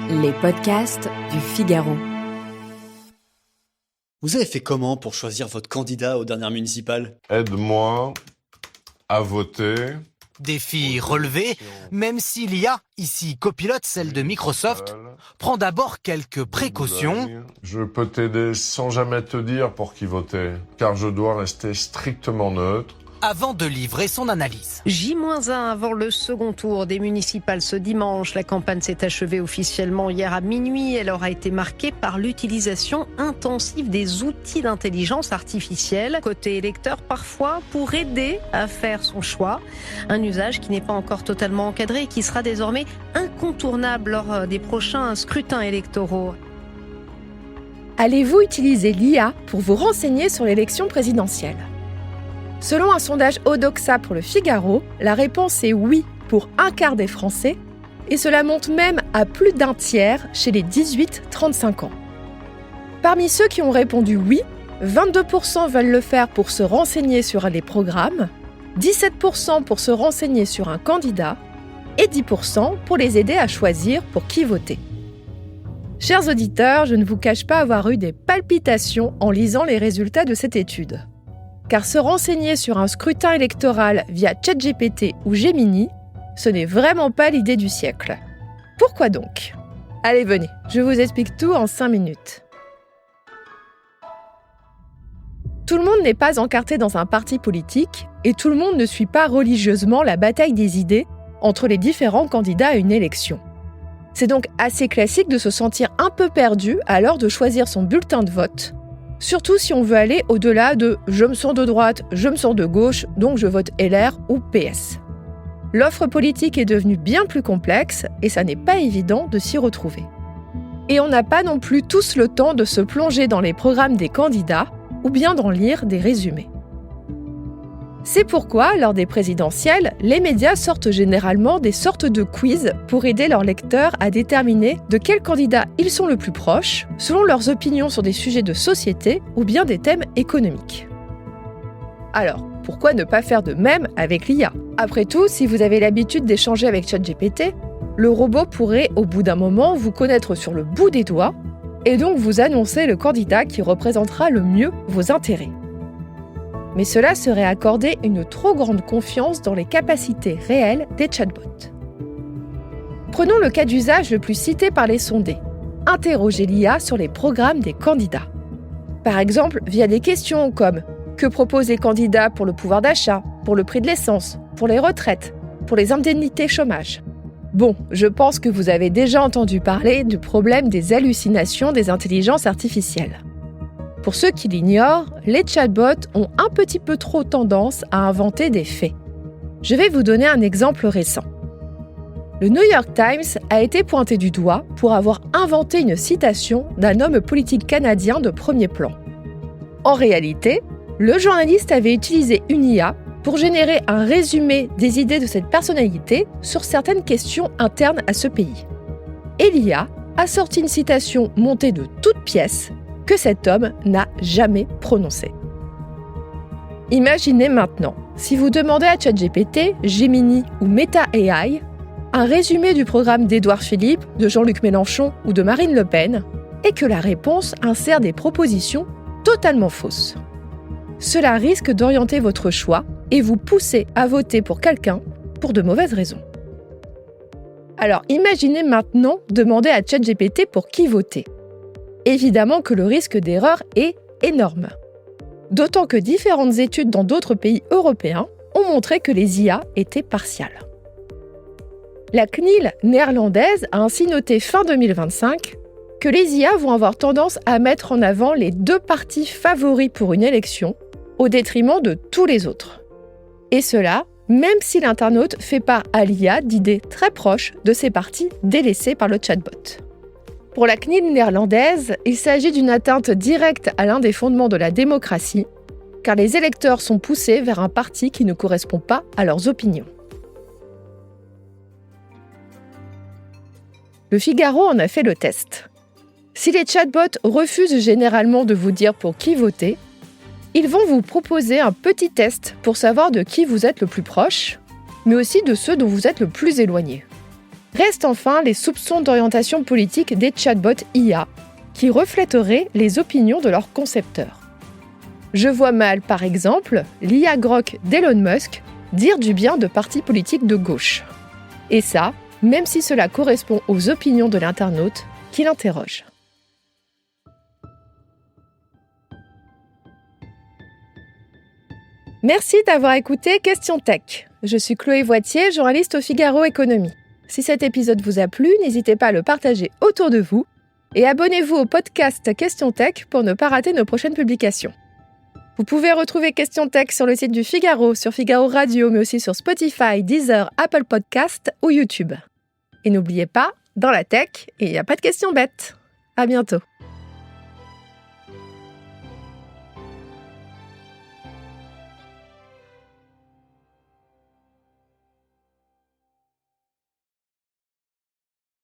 Les podcasts du Figaro. Vous avez fait comment pour choisir votre candidat aux dernières municipales ? Aide-moi à voter. Défi relevé, même si l'IA, ici copilote celle de Microsoft, prend d'abord quelques précautions. Je peux t'aider sans jamais te dire pour qui voter, car je dois rester strictement neutre. Avant de livrer son analyse. J-1 avant le second tour des municipales ce dimanche. La campagne s'est achevée officiellement hier à minuit. Elle aura été marquée par l'utilisation intensive des outils d'intelligence artificielle. Côté électeur, parfois, pour aider à faire son choix. Un usage qui n'est pas encore totalement encadré et qui sera désormais incontournable lors des prochains scrutins électoraux. Allez-vous utiliser l'IA pour vous renseigner sur l'élection présidentielle ? Selon un sondage Odoxa pour le Figaro, la réponse est oui pour un quart des Français et cela monte même à plus d'un tiers chez les 18-35 ans. Parmi ceux qui ont répondu oui, 22% veulent le faire pour se renseigner sur les programmes, 17% pour se renseigner sur un candidat et 10% pour les aider à choisir pour qui voter. Chers auditeurs, je ne vous cache pas avoir eu des palpitations en lisant les résultats de cette étude. Car se renseigner sur un scrutin électoral via ChatGPT ou Gemini, ce n'est vraiment pas l'idée du siècle. Pourquoi donc ? Allez, venez, je vous explique tout en 5 minutes. Tout le monde n'est pas encarté dans un parti politique et tout le monde ne suit pas religieusement la bataille des idées entre les différents candidats à une élection. C'est donc assez classique de se sentir un peu perdu à l'heure de choisir son bulletin de vote. Surtout si on veut aller au-delà de « je me sens de droite, je me sens de gauche, donc je vote LR ou PS ». L'offre politique est devenue bien plus complexe et ça n'est pas évident de s'y retrouver. Et on n'a pas non plus tous le temps de se plonger dans les programmes des candidats ou bien d'en lire des résumés. C'est pourquoi, lors des présidentielles, les médias sortent généralement des sortes de quiz pour aider leurs lecteurs à déterminer de quel candidat ils sont le plus proches, selon leurs opinions sur des sujets de société ou bien des thèmes économiques. Alors, pourquoi ne pas faire de même avec l'IA ? Après tout, si vous avez l'habitude d'échanger avec ChatGPT, le robot pourrait, au bout d'un moment, vous connaître sur le bout des doigts et donc vous annoncer le candidat qui représentera le mieux vos intérêts. Mais cela serait accorder une trop grande confiance dans les capacités réelles des chatbots. Prenons le cas d'usage le plus cité par les sondés. Interroger l'IA sur les programmes des candidats. Par exemple, via des questions comme « Que proposent les candidats pour le pouvoir d'achat, pour le prix de l'essence, pour les retraites, pour les indemnités chômage ?» Bon, je pense que vous avez déjà entendu parler du problème des hallucinations des intelligences artificielles. Pour ceux qui l'ignorent, les chatbots ont un petit peu trop tendance à inventer des faits. Je vais vous donner un exemple récent. Le New York Times a été pointé du doigt pour avoir inventé une citation d'un homme politique canadien de premier plan. En réalité, le journaliste avait utilisé une IA pour générer un résumé des idées de cette personnalité sur certaines questions internes à ce pays. Et l'IA a sorti une citation montée de toutes pièces que cet homme n'a jamais prononcé. Imaginez maintenant, si vous demandez à ChatGPT, Gemini ou Meta AI un résumé du programme d'Édouard Philippe, de Jean-Luc Mélenchon ou de Marine Le Pen, et que la réponse insère des propositions totalement fausses. Cela risque d'orienter votre choix et vous pousser à voter pour quelqu'un pour de mauvaises raisons. Alors imaginez maintenant demander à ChatGPT pour qui voter. Évidemment que le risque d'erreur est énorme. D'autant que différentes études dans d'autres pays européens ont montré que les IA étaient partiales. La CNIL néerlandaise a ainsi noté fin 2025 que les IA vont avoir tendance à mettre en avant les 2 partis favoris pour une élection au détriment de tous les autres. Et cela, même si l'internaute fait part à l'IA d'idées très proches de ces partis délaissés par le chatbot. Pour la CNIL néerlandaise, il s'agit d'une atteinte directe à l'un des fondements de la démocratie, car les électeurs sont poussés vers un parti qui ne correspond pas à leurs opinions. Le Figaro en a fait le test. Si les chatbots refusent généralement de vous dire pour qui voter, ils vont vous proposer un petit test pour savoir de qui vous êtes le plus proche, mais aussi de ceux dont vous êtes le plus éloigné. Restent enfin les soupçons d'orientation politique des chatbots IA, qui reflèteraient les opinions de leurs concepteurs. Je vois mal, par exemple, l'IA Grok d'Elon Musk dire du bien de partis politiques de gauche. Et ça, même si cela correspond aux opinions de l'internaute qui l'interroge. Merci d'avoir écouté Question Tech. Je suis Chloé Voitier, journaliste au Figaro Économie. Si cet épisode vous a plu, n'hésitez pas à le partager autour de vous et abonnez-vous au podcast Question Tech pour ne pas rater nos prochaines publications. Vous pouvez retrouver Question Tech sur le site du Figaro, sur Figaro Radio, mais aussi sur Spotify, Deezer, Apple Podcasts ou YouTube. Et n'oubliez pas, dans la tech, il n'y a pas de questions bêtes. À bientôt.